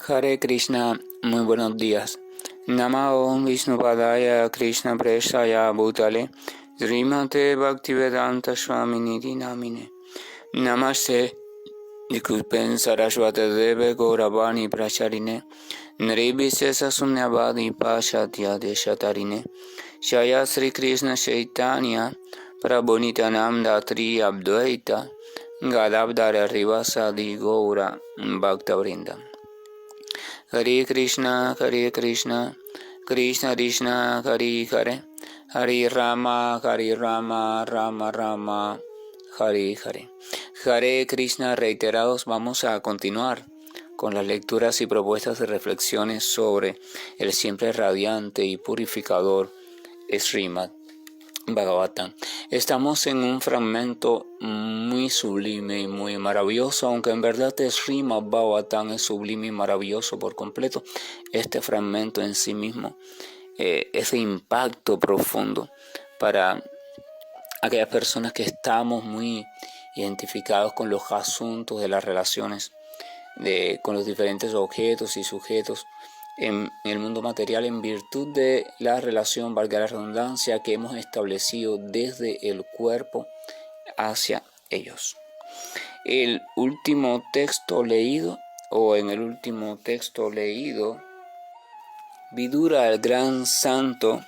Hare Krishna, muy buenos días. Namo Vishnupadaya Krishna Prestaya Bhutale Srimate Bhaktivedanta Swamini Namine Namaste. Disculpen Saraswati Deve Gauravani Pracharine Nirvishesa Sunyavadi Pashatya Deshatarine Shaya Sri Krishna Chaitanya Prabhunitanam Datri Abdvaita Gadabdara Rivasadi Gaura Bhaktavrinda. Hare Krishna, Krishna Krishna, Hare Hare, Hare Rama, Rama Rama, Hare Hare. Hare Krishna reiterados, vamos a continuar con las lecturas y propuestas de reflexiones sobre el siempre radiante y purificador Srimad Bhagavatam. Estamos en un fragmento muy sublime y muy maravilloso, aunque en verdad el Srimad Bhagavatam es sublime y maravilloso por completo. Este fragmento en sí mismo es de impacto profundo para aquellas personas que estamos muy identificados con los asuntos de las relaciones con los diferentes objetos y sujetos en el mundo material, en virtud de la relación, valga la redundancia, que hemos establecido desde el cuerpo hacia ellos. En el último texto leído, Vidura, el gran santo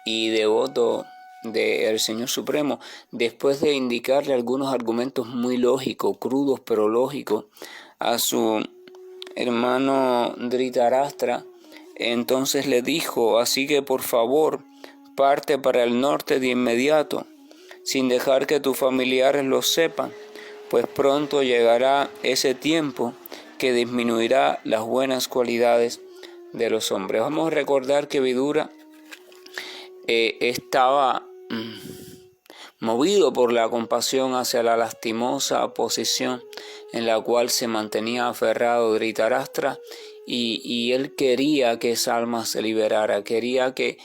y devoto del Señor Supremo, después de indicarle algunos argumentos muy lógicos, crudos pero lógicos, a su hermano Dhritarashtra, entonces le dijo: así que por favor, parte para el norte de inmediato, sin dejar que tus familiares lo sepan, pues pronto llegará ese tiempo que disminuirá las buenas cualidades de los hombres. Vamos a recordar que Vidura estaba movido por la compasión hacia la lastimosa posición en la cual se mantenía aferrado Dhritarashtra, y él quería que esa alma se liberara, quería que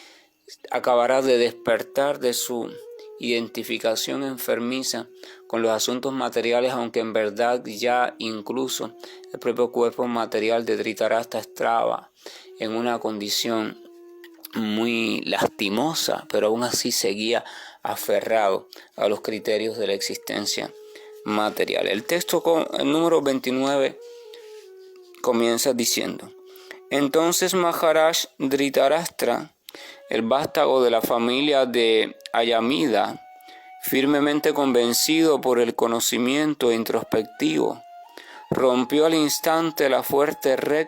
acabara de despertar de su identificación enfermiza con los asuntos materiales, aunque en verdad ya incluso el propio cuerpo material de Dhritarashtra estaba en una condición muy lastimosa, pero aún así seguía aferrado a los criterios de la existencia material. El texto el número 29 comienza diciendo: entonces Maharaj Dhritarashtra, el vástago de la familia de Ayamida, firmemente convencido por el conocimiento introspectivo, rompió al instante la fuerte red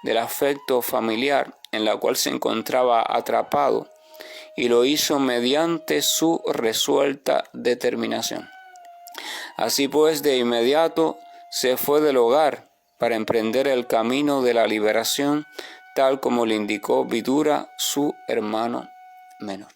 del afecto familiar en la cual se encontraba atrapado, y lo hizo mediante su resuelta determinación. Así pues, de inmediato se fue del hogar para emprender el camino de la liberación, tal como le indicó Vidura, su hermano menor.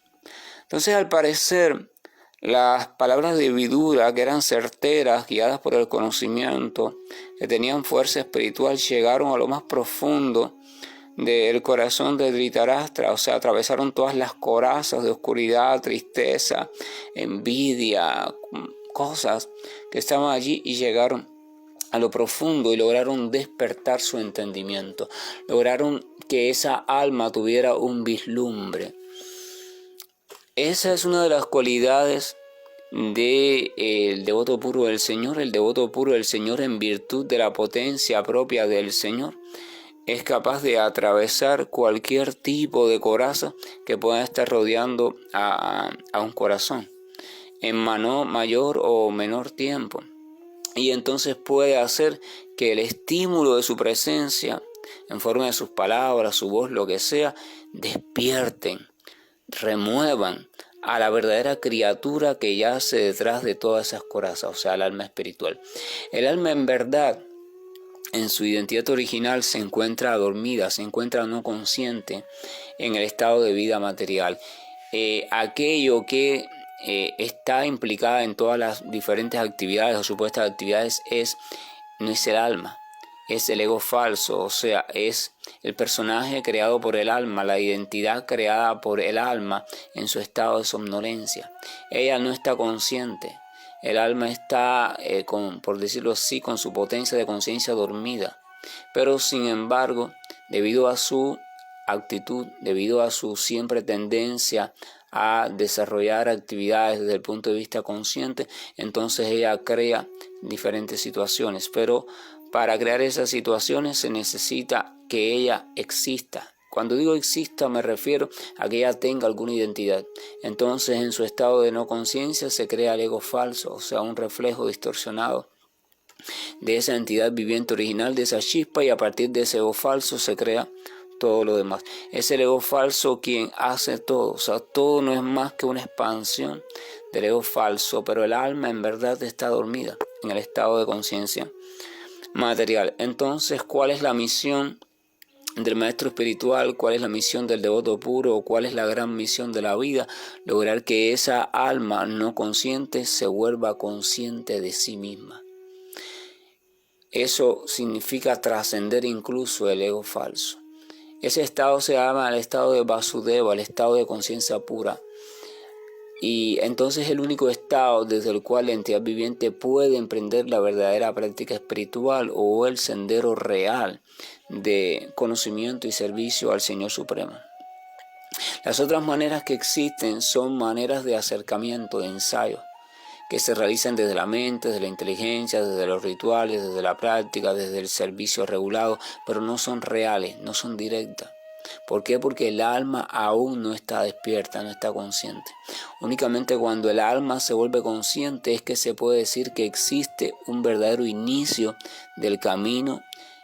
Entonces, al parecer, las palabras de Vidura, que eran certeras, guiadas por el conocimiento, que tenían fuerza espiritual, llegaron a lo más profundo del corazón de Dhritarashtra, o sea, atravesaron todas las corazas de oscuridad, tristeza, envidia, cosas que estaban allí, y llegaron a lo profundo y lograron despertar su entendimiento, lograron que esa alma tuviera un vislumbre. Esa es una de las cualidades del devoto puro del Señor. El devoto puro del Señor, en virtud de la potencia propia del Señor, es capaz de atravesar cualquier tipo de coraza que pueda estar rodeando a un corazón en mayor o menor tiempo. Y entonces puede hacer que el estímulo de su presencia, en forma de sus palabras, su voz, lo que sea, despierten, remuevan a la verdadera criatura que yace detrás de todas esas corazas, o sea, el alma espiritual. El alma, en verdad, en su identidad original, se encuentra dormida, se encuentra no consciente en el estado de vida material. Aquello que está implicada en todas las diferentes actividades o supuestas actividades no es el alma, es el ego falso, o sea, es el personaje creado por el alma, la identidad creada por el alma en su estado de somnolencia. Ella no está consciente. El alma está, por decirlo así, con su potencia de conciencia dormida. Pero sin embargo, debido a su actitud, debido a su siempre tendencia a desarrollar actividades desde el punto de vista consciente, entonces ella crea diferentes situaciones. Pero para crear esas situaciones se necesita que ella exista. Cuando digo exista me refiero a que ella tenga alguna identidad. Entonces en su estado de no conciencia se crea el ego falso, o sea, un reflejo distorsionado de esa entidad viviente original, de esa chispa, y a partir de ese ego falso se crea todo lo demás. Es el ego falso quien hace todo, o sea, todo no es más que una expansión del ego falso, pero el alma en verdad está dormida en el estado de conciencia material. Entonces, ¿cuál es la misión del maestro espiritual? ¿Cuál es la misión del devoto puro? ¿Cuál es la gran misión de la vida? Lograr que esa alma no consciente se vuelva consciente de sí misma. Eso significa trascender incluso el ego falso. Ese estado se llama el estado de Vasudeva, el estado de conciencia pura. Y entonces es el único estado desde el cual la entidad viviente puede emprender la verdadera práctica espiritual o el sendero real de conocimiento y servicio al Señor Supremo. Las otras maneras que existen son maneras de acercamiento, de ensayo, que se realizan desde la mente, desde la inteligencia, desde los rituales, desde la práctica, desde el servicio regulado, pero no son reales, no son directas. ¿Por qué? Porque el alma aún no está despierta, no está consciente. Únicamente cuando el alma se vuelve consciente es que se puede decir que existe un verdadero inicio del camino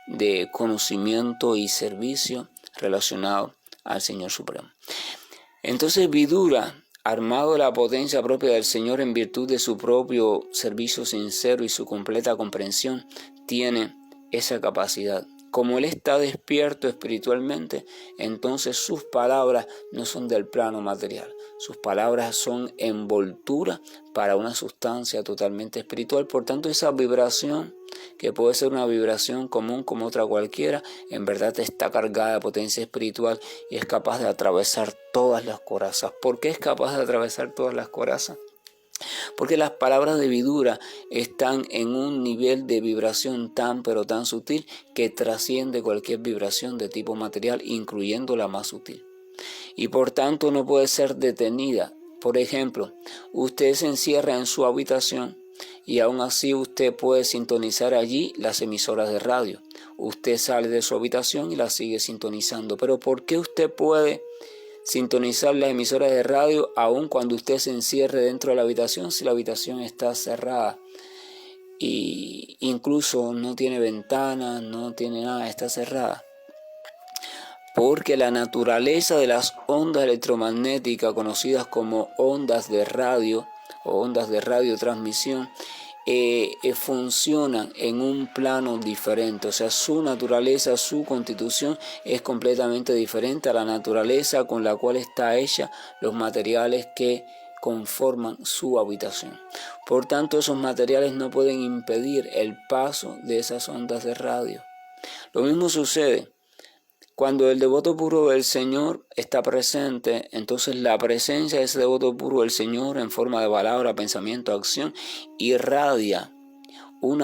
de conocimiento y servicio relacionado al Señor Supremo. Entonces Vidura, armado de la potencia propia del Señor en virtud de su propio servicio sincero y su completa comprensión, tiene esa capacidad. Como él está despierto espiritualmente, entonces sus palabras no son del plano material. Sus palabras son envoltura para una sustancia totalmente espiritual. Por tanto, esa vibración, que puede ser una vibración común como otra cualquiera, en verdad está cargada de potencia espiritual y es capaz de atravesar todas las corazas. ¿Por qué es capaz de atravesar todas las corazas? Porque las palabras de Vidura están en un nivel de vibración tan pero tan sutil que trasciende cualquier vibración de tipo material, incluyendo la más sutil. Y por tanto no puede ser detenida. Por ejemplo, usted se encierra en su habitación y aún así usted puede sintonizar allí las emisoras de radio. Usted sale de su habitación y las sigue sintonizando. Pero ¿por qué usted puede sintonizar las emisoras de radio aun cuando usted se encierre dentro de la habitación si la habitación está cerrada y incluso no tiene ventanas, no tiene nada, está cerrada? Porque la naturaleza de las ondas electromagnéticas conocidas como ondas de radio o ondas de radiotransmisión funcionan en un plano diferente, o sea, su naturaleza, su constitución es completamente diferente a la naturaleza con la cual está hecha los materiales que conforman su habitación. Por tanto, esos materiales no pueden impedir el paso de esas ondas de radio. Lo mismo sucede cuando el devoto puro del Señor está presente. Entonces la presencia de ese devoto puro del Señor en forma de palabra, pensamiento, acción, irradia un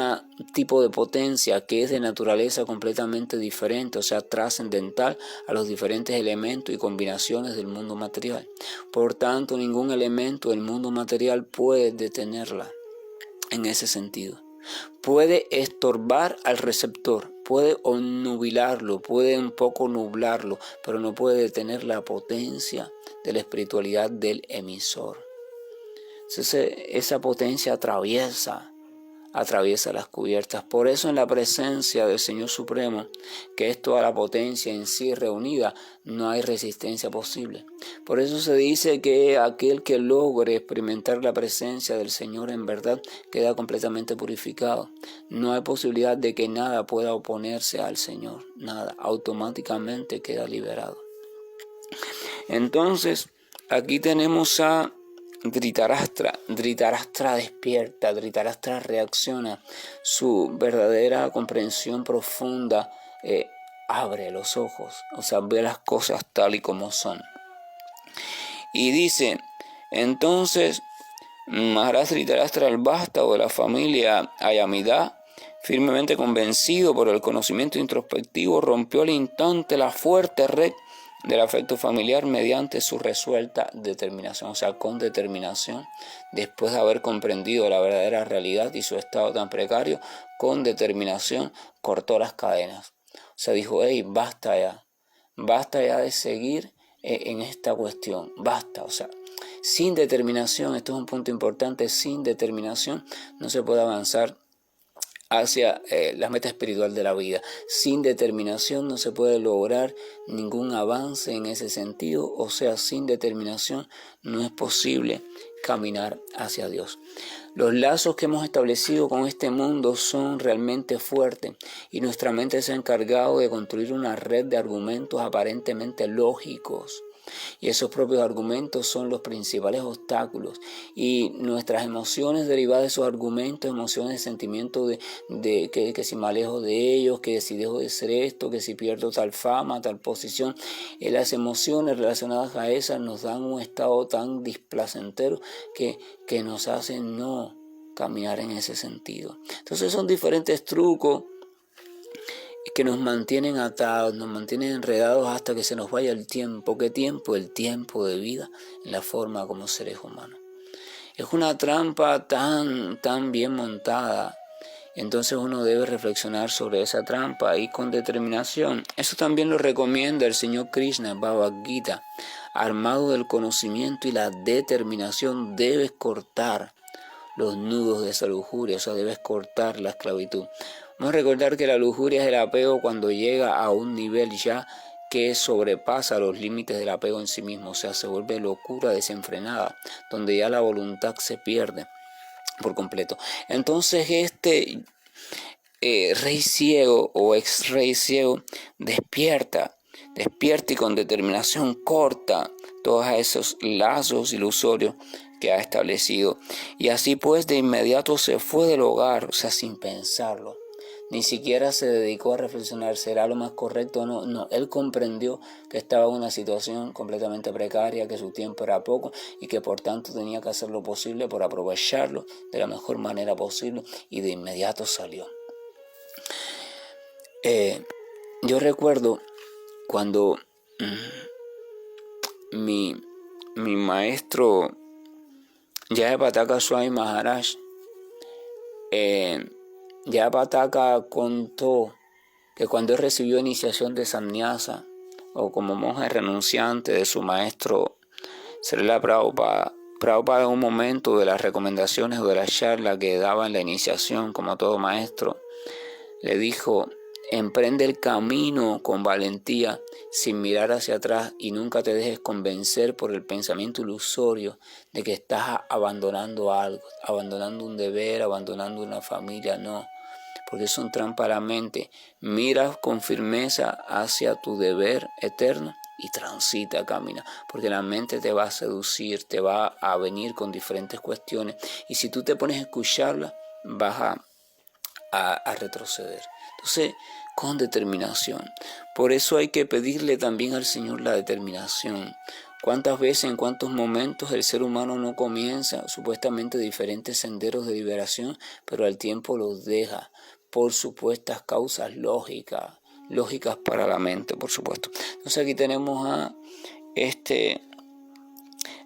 tipo de potencia que es de naturaleza completamente diferente, o sea, trascendental a los diferentes elementos y combinaciones del mundo material. Por tanto, ningún elemento del mundo material puede detenerla en ese sentido. Puede estorbar al receptor, puede obnubilarlo, puede un poco nublarlo, pero no puede detener la potencia de la espiritualidad del emisor. Entonces, esa potencia atraviesa las cubiertas. Por eso en la presencia del Señor Supremo, que es toda la potencia en sí reunida, no hay resistencia posible. Por eso se dice que aquel que logre experimentar la presencia del Señor en verdad queda completamente purificado. No hay posibilidad de que nada pueda oponerse al Señor, nada, automáticamente queda liberado. Entonces, aquí tenemos a Dhritarashtra. Dhritarashtra despierta, Dhritarashtra reacciona, su verdadera comprensión profunda abre los ojos, o sea, ve las cosas tal y como son. Y dice, entonces Maharaj Dhritarashtra, el vástago de la familia Ayamida, Firmemente convencido por el conocimiento introspectivo, rompió al instante la fuerte red del afecto familiar mediante su resuelta determinación, o sea, con determinación, después de haber comprendido la verdadera realidad y su estado tan precario, con determinación cortó las cadenas. O sea, dijo, hey, basta ya de seguir en esta cuestión, basta, o sea, sin determinación, esto es un punto importante, sin determinación no se puede avanzar hacia la meta espiritual de la vida. Sin determinación no se puede lograr ningún avance en ese sentido, o sea, sin determinación no es posible caminar hacia Dios. Los lazos que hemos establecido con este mundo son realmente fuertes y nuestra mente se ha encargado de construir una red de argumentos aparentemente lógicos. Y esos propios argumentos son los principales obstáculos. Y nuestras emociones derivadas de esos argumentos, emociones, sentimientos de que si me alejo de ellos, que si dejo de ser esto, que si pierdo tal fama, tal posición, las emociones relacionadas a esas nos dan un estado tan displacentero que nos hacen no caminar en ese sentido. Entonces son diferentes trucos que nos mantienen atados, nos mantienen enredados hasta que se nos vaya el tiempo. ¿Qué tiempo? El tiempo de vida en la forma como seres humanos. Es una trampa tan bien montada. Entonces uno debe reflexionar sobre esa trampa y con determinación. Eso también lo recomienda el Señor Krishna, Bhagavad Gita. Armado del conocimiento y la determinación, debes cortar los nudos de esa lujuria, o sea, debes cortar la esclavitud. Vamos a recordar que la lujuria es el apego cuando llega a un nivel ya que sobrepasa los límites del apego en sí mismo, o sea, se vuelve locura desenfrenada, donde ya la voluntad se pierde por completo. Entonces este rey ciego o ex rey ciego despierta y con determinación corta todos esos lazos ilusorios que ha establecido. Y así pues de inmediato se fue del hogar, o sea, sin pensarlo. Ni siquiera se dedicó a reflexionar, ¿será lo más correcto o no? No, él comprendió que estaba en una situación completamente precaria, que su tiempo era poco y que por tanto tenía que hacer lo posible por aprovecharlo de la mejor manera posible y de inmediato salió. Yo recuerdo cuando mi maestro Jayapataka Swami Maharaj, Jayapataka contó que cuando él recibió iniciación de sannyasa o como monje renunciante de su maestro Srila Prabhupada, en un momento de las recomendaciones o de la charla que daba en la iniciación, como todo maestro, le dijo: emprende el camino con valentía, sin mirar hacia atrás, y nunca te dejes convencer por el pensamiento ilusorio de que estás abandonando algo, abandonando un deber, abandonando una familia. No, porque son trampa a la mente. Mira con firmeza hacia tu deber eterno y transita, camina, porque la mente te va a seducir, te va a venir con diferentes cuestiones, y si tú te pones a escucharla, vas a retroceder. Entonces, con determinación. Por eso hay que pedirle también al Señor la determinación. ¿Cuántas veces, en cuántos momentos el ser humano no comienza supuestamente diferentes senderos de liberación, pero al tiempo los deja por supuestas causas lógicas para la mente, por supuesto? Entonces aquí tenemos a este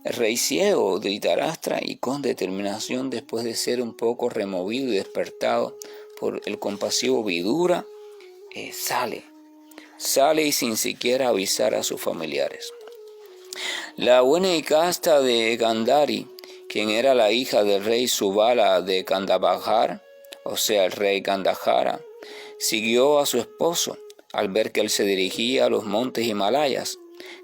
rey ciego, Dhritarashtra, y con determinación, después de ser un poco removido y despertado por el compasivo Vidura, sale y sin siquiera avisar a sus familiares. La buena y casta de Gandhari, quien era la hija del rey Subala de Kandabahar, o sea, el rey Gandhara, siguió a su esposo al ver que él se dirigía a los montes Himalayas,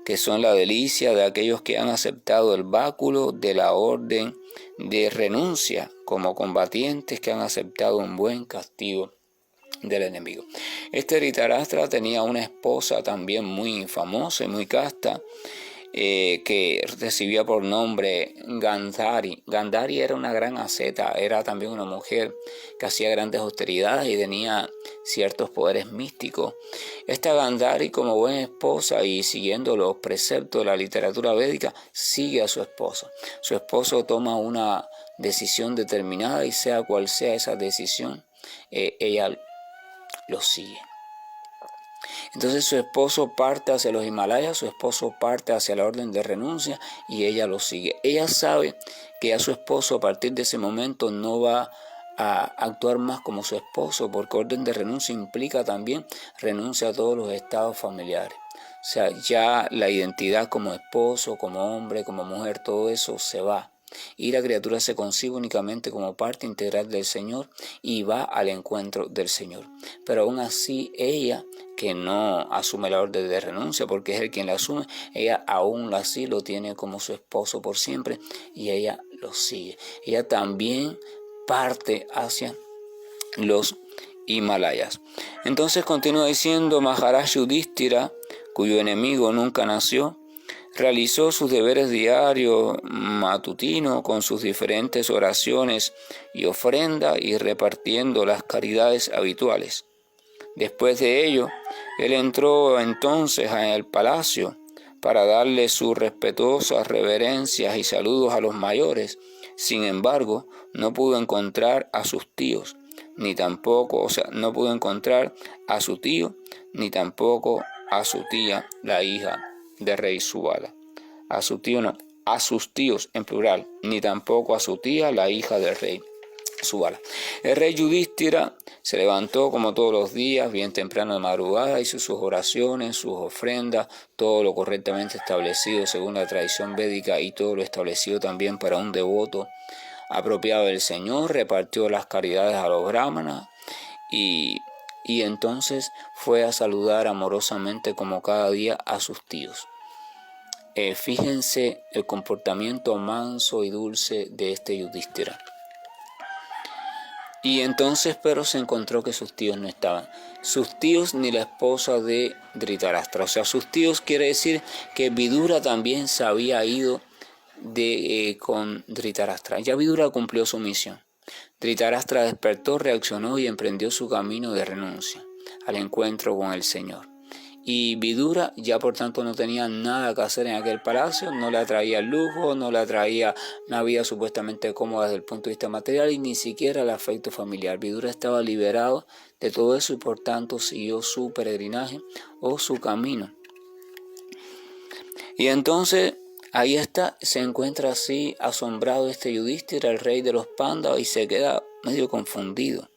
que son la delicia de aquellos que han aceptado el báculo de la orden de renuncia, como combatientes que han aceptado un buen castigo del enemigo. Este Dhritarashtra tenía una esposa también muy famosa y muy casta, que recibía por nombre Gandhari. Gandhari era una gran asceta, era también una mujer que hacía grandes austeridades y tenía ciertos poderes místicos. Esta Gandhari, como buena esposa y siguiendo los preceptos de la literatura védica, sigue a su esposo. Su esposo toma una decisión determinada, y sea cual sea esa decisión, ella lo sigue. Entonces su esposo parte hacia los Himalayas, su esposo parte hacia la orden de renuncia y ella lo sigue. Ella sabe que ya su esposo a partir de ese momento no va a actuar más como su esposo, porque orden de renuncia implica también renuncia a todos los estados familiares. O sea, ya la identidad como esposo, como hombre, como mujer, todo eso se va. Y la criatura se concibe únicamente como parte integral del Señor y va al encuentro del Señor. Pero aún así ella, que no asume la orden de renuncia porque es él quien la asume, ella aún así lo tiene como su esposo por siempre y ella lo sigue. Ella también parte hacia los Himalayas. Entonces continúa diciendo: Maharaj Yudhishthira, cuyo enemigo nunca nació, realizó sus deberes diarios matutinos con sus diferentes oraciones y ofrendas y repartiendo las caridades habituales. Después de ello, él entró entonces en el palacio para darle sus respetuosas reverencias y saludos a los mayores. Sin embargo, no pudo encontrar a sus tíos, ni tampoco, no pudo encontrar a su tío, ni tampoco a su tía, la hija de rey Subala. A su tío no, a sus tíos en plural, ni tampoco a su tía, la hija del rey Subala. El rey Yudhishthira se levantó como todos los días, bien temprano de madrugada, hizo sus oraciones, sus ofrendas, todo lo correctamente establecido según la tradición védica y todo lo establecido también para un devoto apropiado del Señor. Repartió las caridades a los brahmanas y entonces fue a saludar amorosamente como cada día a sus tíos. Fíjense el comportamiento manso y dulce de este Yudhishthira. Y entonces pero se encontró que sus tíos no estaban. Sus tíos ni la esposa de Dhritarashtra. O sea, sus tíos quiere decir que Vidura también se había ido con Dhritarashtra. Ya Vidura cumplió su misión. Dhritarashtra despertó, reaccionó y emprendió su camino de renuncia al encuentro con el Señor. Y Vidura ya por tanto no tenía nada que hacer en aquel palacio, no le atraía el lujo, no le atraía una vida supuestamente cómoda desde el punto de vista material y ni siquiera el afecto familiar. Vidura estaba liberado de todo eso y por tanto siguió su peregrinaje o su camino. Y entonces ahí está, se encuentra así asombrado este Yudhishthira, el rey de los Pándavas, y se queda medio confundido.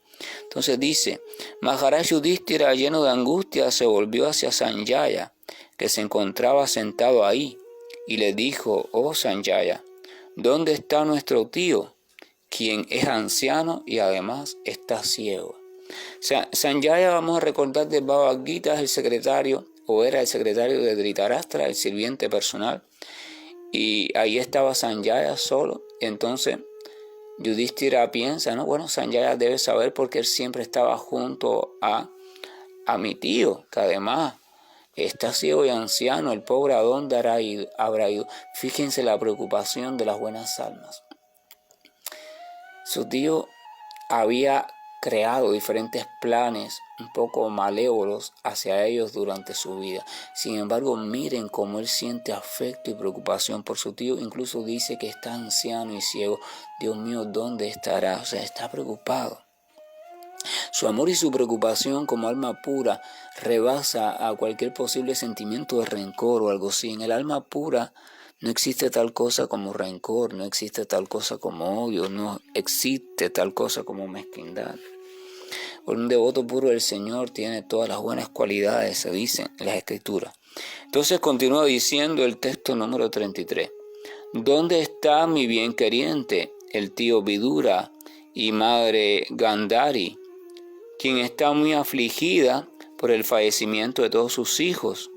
Entonces dice: Maharaj Yudhishthira, lleno de angustia, se volvió hacia Sanjaya, que se encontraba sentado ahí, y le dijo: Oh Sanjaya, ¿dónde está nuestro tío, quien es anciano y además está ciego? O sea, Sanjaya, vamos a recordar del Bhagavad Gita, es el secretario, o era el secretario de Dhritarashtra, el sirviente personal, y ahí estaba Sanjaya solo. Entonces Yudhishthira piensa, bueno, Sanjaya debe saber porque él siempre estaba junto a mi tío, que además está ciego y anciano, el pobre ¿a dónde habrá ido? Fíjense la preocupación de las buenas almas. Su tío había creado diferentes planes un poco malévolos hacia ellos durante su vida. Sin embargo, miren cómo él siente afecto y preocupación por su tío. Incluso dice que está anciano y ciego. Dios mío, ¿dónde estará? O sea, está preocupado. Su amor y su preocupación como alma pura rebasa a cualquier posible sentimiento de rencor o algo así. En el alma pura no existe tal cosa como rencor, no existe tal cosa como odio, no existe tal cosa como mezquindad. Un devoto puro del Señor tiene todas las buenas cualidades, se dice en las Escrituras. Entonces continúa diciendo el texto número 33. ¿Dónde está mi bien queriente, el tío Vidura y madre Gandhari, quien está muy afligida por el fallecimiento de todos sus hijos?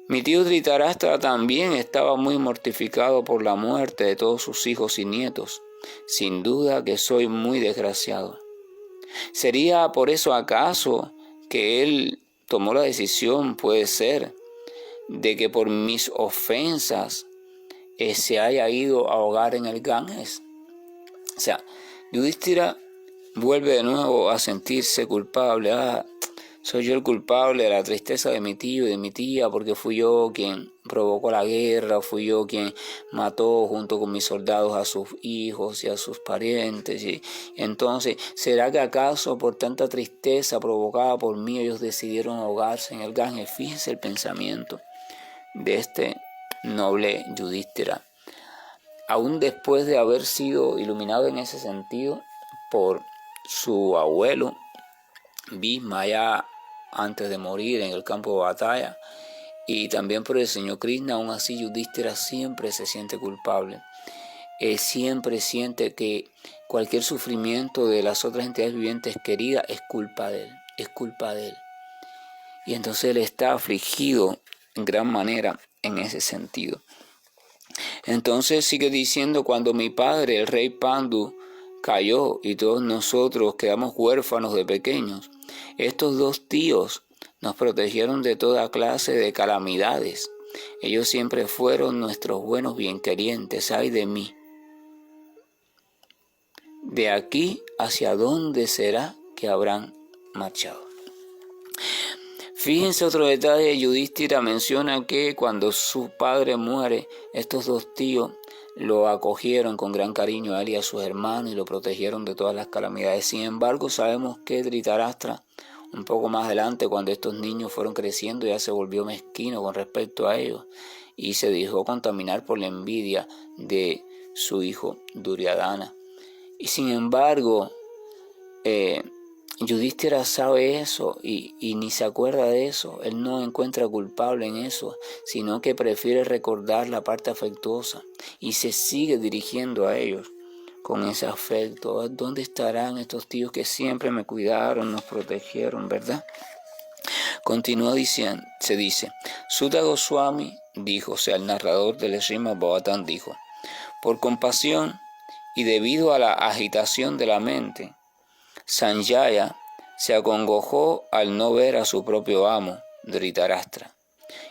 Mi tío Dhritarashtra también estaba muy mortificado por la muerte de todos sus hijos y nietos. Sin duda que soy muy desgraciado. ¿Sería por eso acaso que él tomó la decisión, puede ser, de que por mis ofensas se haya ido a ahogar en el Ganges? O sea, Yudhishthira vuelve de nuevo a sentirse culpable. Soy yo el culpable de la tristeza de mi tío y de mi tía porque fui yo quien provocó la guerra, fui yo quien mató junto con mis soldados a sus hijos y a sus parientes. Y entonces, ¿será que acaso por tanta tristeza provocada por mí ellos decidieron ahogarse en el Ganges? Fíjense el pensamiento de este noble Yudhishthira. Aún después de haber sido iluminado en ese sentido por su abuelo Bhishma ya antes de morir en el campo de batalla, y también por el Señor Krishna, aún así Yudhishthira siempre se siente culpable. Siempre siente que cualquier sufrimiento de las otras entidades vivientes queridas es culpa de él. Y entonces él está afligido en gran manera en ese sentido. Entonces sigue diciendo, cuando mi padre, el rey Pandu, cayó y todos nosotros quedamos huérfanos de pequeños, estos dos tíos nos protegieron de toda clase de calamidades. Ellos siempre fueron nuestros buenos bienquerientes. ¡Ay de mí! De aquí hacia dónde será que habrán marchado. Fíjense otro detalle, Yudhishthira menciona que cuando su padre muere, estos dos tíos lo acogieron con gran cariño a él y a sus hermanos y lo protegieron de todas las calamidades. Sin embargo, sabemos que Dhritarashtra, un poco más adelante, cuando estos niños fueron creciendo, ya se volvió mezquino con respecto a ellos y se dejó contaminar por la envidia de su hijo Duryodhana. Y sin embargo, Yudhishthira sabe eso y ni se acuerda de eso. Él no encuentra culpable en eso, sino que prefiere recordar la parte afectuosa y se sigue dirigiendo a ellos con ese afecto. ¿Dónde estarán estos tíos que siempre me cuidaron, nos protegieron, verdad? Continúa diciendo, se dice, Sutta Goswami dijo, o sea, el narrador del Srimad Bhagavatam dijo, por compasión y debido a la agitación de la mente, Sanjaya se acongojó al no ver a su propio amo, Dhritarashtra,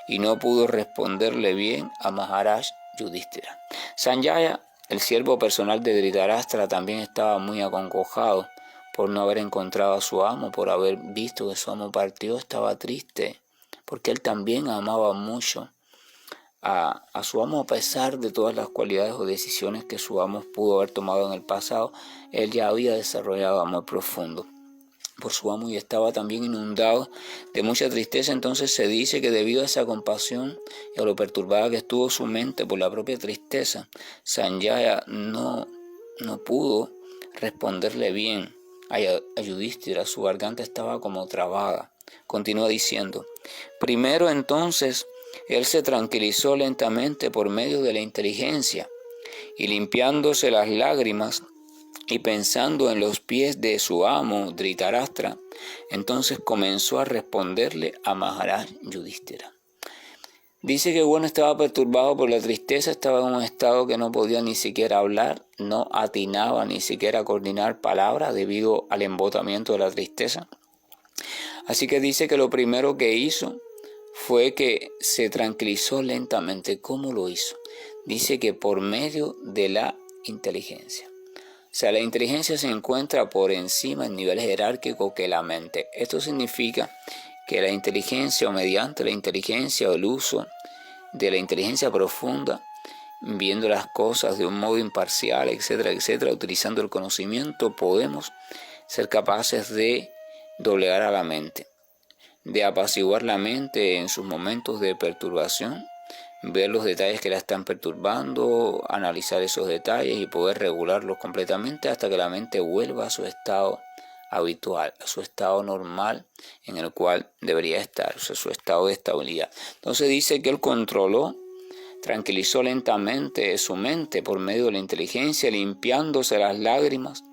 y no pudo responderle bien a Maharaj Yudhishthira. Sanjaya, el siervo personal de Dhritarashtra, también estaba muy acongojado por no haber encontrado a su amo, por haber visto que su amo partió. Estaba triste, porque él también amaba mucho a su amo, a pesar de todas las cualidades o decisiones que su amo pudo haber tomado en el pasado. Él ya había desarrollado amor profundo por su amo y estaba también inundado de mucha tristeza. Entonces se dice que debido a esa compasión y a lo perturbada que estuvo su mente por la propia tristeza, Sanjaya no pudo responderle bien a Yudhishthira. Su garganta estaba como trabada. Continúa diciendo, primero entonces él se tranquilizó lentamente por medio de la inteligencia y limpiándose las lágrimas y pensando en los pies de su amo Dhritarashtra, entonces comenzó a responderle a Maharaj Yudhishthira. Dice que estaba perturbado por la tristeza, estaba en un estado que no podía ni siquiera hablar, no atinaba ni siquiera a coordinar palabras debido al embotamiento de la tristeza. Así que dice que lo primero que hizo fue que se tranquilizó lentamente. ¿Cómo lo hizo? Dice que por medio de la inteligencia. O sea, la inteligencia se encuentra por encima en nivel jerárquico que la mente. Esto significa que la inteligencia, o mediante la inteligencia o el uso de la inteligencia profunda, viendo las cosas de un modo imparcial, etcétera, etcétera, utilizando el conocimiento, podemos ser capaces de doblegar a la mente, de apaciguar la mente en sus momentos de perturbación, ver los detalles que la están perturbando, analizar esos detalles y poder regularlos completamente hasta que la mente vuelva a su estado habitual, a su estado normal en el cual debería estar, o sea, su estado de estabilidad. Entonces dice que él tranquilizó lentamente su mente por medio de la inteligencia, limpiándose las lágrimas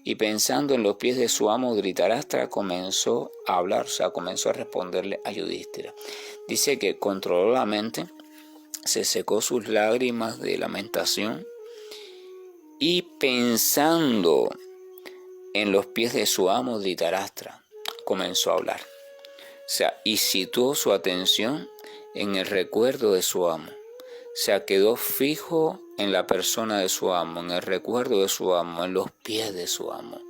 y pensando en los pies de su amo Dhritarashtra, comenzó a hablar, o sea, comenzó a responderle a Yudhishthira. Dice que controló la mente, se secó sus lágrimas de lamentación y pensando en los pies de su amo Dhritarashtra, comenzó a hablar. O sea, y situó su atención en el recuerdo de su amo. O sea, quedó fijo en la persona de su amo, en el recuerdo de su amo, en los pies de su amo.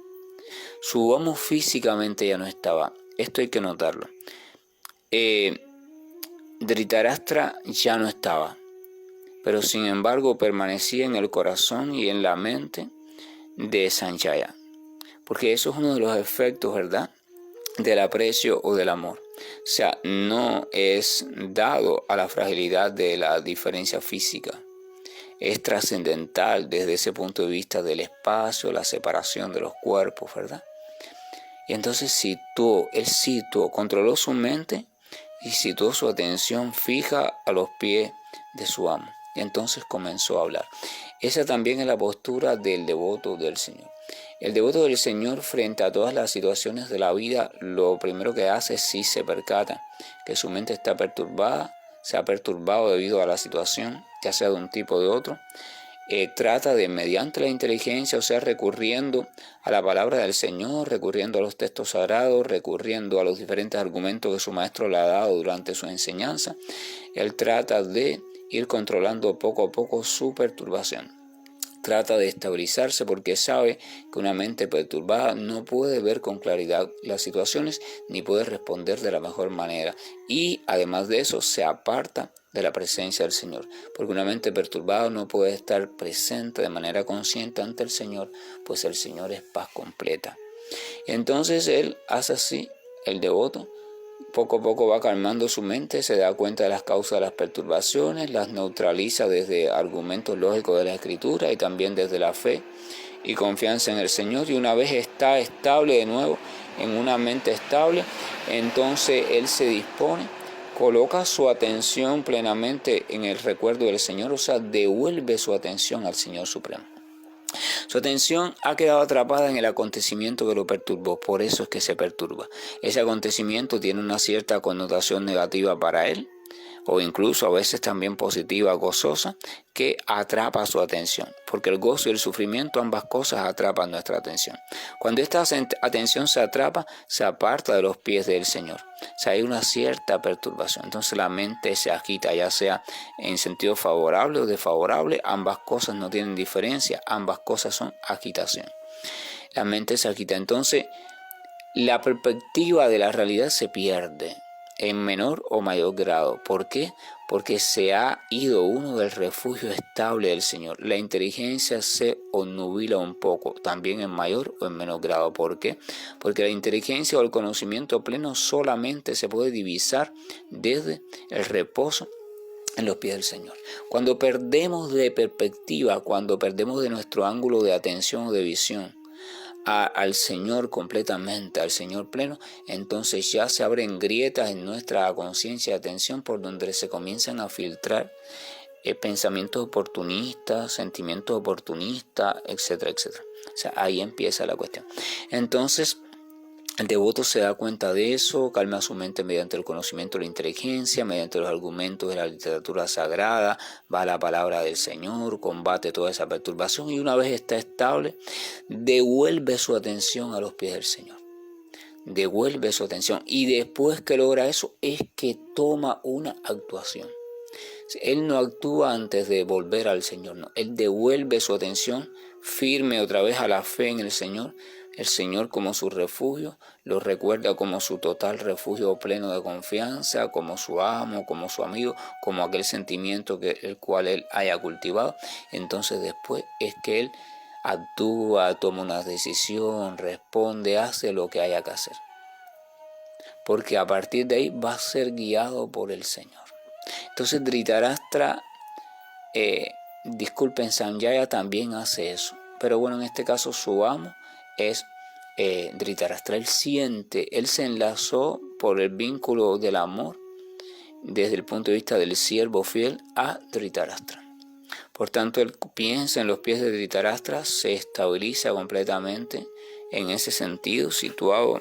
Su amo físicamente ya no estaba. Esto hay que notarlo. Dhritarashtra ya no estaba, pero sin embargo permanecía en el corazón y en la mente de Sanjaya, porque eso es uno de los efectos, ¿verdad?, del aprecio o del amor. O sea, no es dado a la fragilidad de la diferencia física. Es trascendental desde ese punto de vista del espacio, la separación de los cuerpos, ¿verdad? Y entonces él situó, controló su mente y situó su atención fija a los pies de su amo. Y entonces comenzó a hablar. Esa también es la postura del devoto del Señor. El devoto del Señor, frente a todas las situaciones de la vida, lo primero que hace es si se percata que su mente está perturbada, se ha perturbado debido a la situación, ya sea de un tipo o de otro, trata de, mediante la inteligencia, o sea, recurriendo a la palabra del Señor, recurriendo a los textos sagrados, recurriendo a los diferentes argumentos que su maestro le ha dado durante su enseñanza, él trata de ir controlando poco a poco su perturbación. Trata de estabilizarse porque sabe que una mente perturbada no puede ver con claridad las situaciones ni puede responder de la mejor manera. Y además de eso se aparta de la presencia del Señor, porque una mente perturbada no puede estar presente de manera consciente ante el Señor, pues el Señor es paz completa. Entonces él hace así, el devoto, poco a poco va calmando su mente, se da cuenta de las causas de las perturbaciones, las neutraliza desde argumentos lógicos de la Escritura y también desde la fe y confianza en el Señor. Y una vez está estable de nuevo, en una mente estable, entonces él se dispone, coloca su atención plenamente en el recuerdo del Señor, o sea, devuelve su atención al Señor Supremo. Su atención ha quedado atrapada en el acontecimiento que lo perturbó, por eso es que se perturba. Ese acontecimiento tiene una cierta connotación negativa para él, o incluso a veces también positiva, gozosa, que atrapa su atención, porque el gozo y el sufrimiento, ambas cosas atrapan nuestra atención. Cuando esta atención se atrapa, se aparta de los pies del Señor. O sea, hay una cierta perturbación. Entonces la mente se agita, ya sea en sentido favorable o desfavorable, ambas cosas no tienen diferencia, ambas cosas son agitación. La mente se agita, entonces la perspectiva de la realidad se pierde en menor o mayor grado. ¿Por qué? Porque se ha ido uno del refugio estable del Señor. La inteligencia se obnubila un poco, también en mayor o en menor grado. ¿Por qué? Porque la inteligencia o el conocimiento pleno solamente se puede divisar desde el reposo en los pies del Señor. Cuando perdemos de perspectiva, cuando perdemos de nuestro ángulo de atención o de visión al Señor completamente, al Señor pleno, entonces ya se abren grietas en nuestra conciencia y atención por donde se comienzan a filtrar pensamientos oportunistas, sentimientos oportunistas, etcétera, etcétera. O sea, ahí empieza la cuestión. Entonces, el devoto se da cuenta de eso, calma su mente mediante el conocimiento de la inteligencia, mediante los argumentos de la literatura sagrada, va a la palabra del Señor, combate toda esa perturbación y una vez está estable, devuelve su atención a los pies del Señor. Devuelve su atención y después que logra eso es que toma una actuación. Él no actúa antes de volver al Señor, no. Él devuelve su atención firme otra vez a la fe en el Señor como su refugio, lo recuerda como su total refugio pleno de confianza, como su amo, como su amigo, como aquel sentimiento el cual él haya cultivado. Entonces después es que él actúa, toma una decisión, responde, hace lo que haya que hacer. Porque a partir de ahí va a ser guiado por el Señor. Entonces Dhritarashtra, Sanjaya también hace eso. Pero bueno, en este caso su amo es Dhritarashtra. Él se enlazó por el vínculo del amor desde el punto de vista del siervo fiel a Dhritarashtra. Por tanto, él piensa en los pies de Dhritarashtra, se estabiliza completamente en ese sentido, situado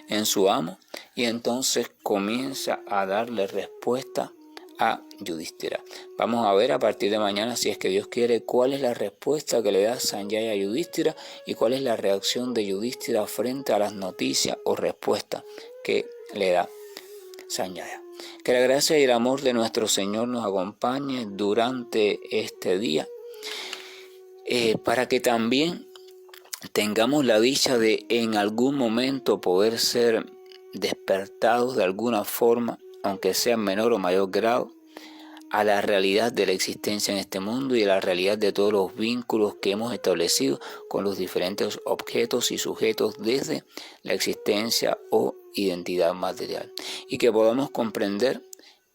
en su amo, y entonces comienza a darle respuesta a Yudhishthira. Vamos a ver a partir de mañana, si es que Dios quiere, cuál es la respuesta que le da Sanjaya a Yudhishthira y cuál es la reacción de Yudhishthira frente a las noticias o respuestas que le da Sanjaya. Que la gracia y el amor de nuestro Señor nos acompañe durante este día, para que también tengamos la dicha de en algún momento poder ser despertados de alguna forma aunque sea en menor o mayor grado, a la realidad de la existencia en este mundo y a la realidad de todos los vínculos que hemos establecido con los diferentes objetos y sujetos desde la existencia o identidad material. Y que podamos comprender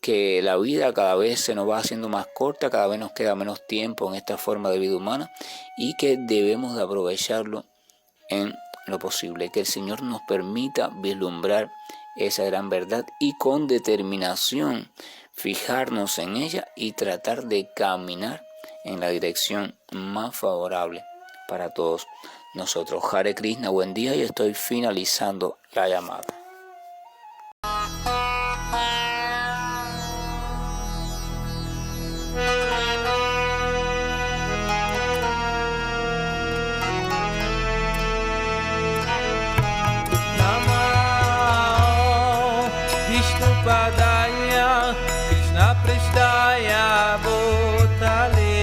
que la vida cada vez se nos va haciendo más corta, cada vez nos queda menos tiempo en esta forma de vida humana y que debemos de aprovecharlo en lo posible. Que el Señor nos permita vislumbrar esa gran verdad y con determinación fijarnos en ella y tratar de caminar en la dirección más favorable para todos nosotros. Hare Krishna, buen día, y estoy finalizando la llamada. Padaya Krishna Prasthaya Bhutale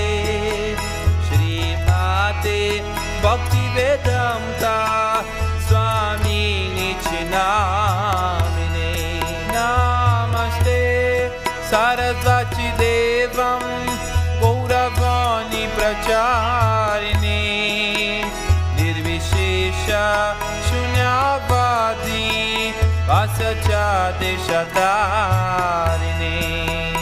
Srimate Bhaktivedanta Swami Nichinamine Namaste Sarasvati Devam Gauravani Pracharine Nirvishesha Shunyavadi Vasacha Deshatarine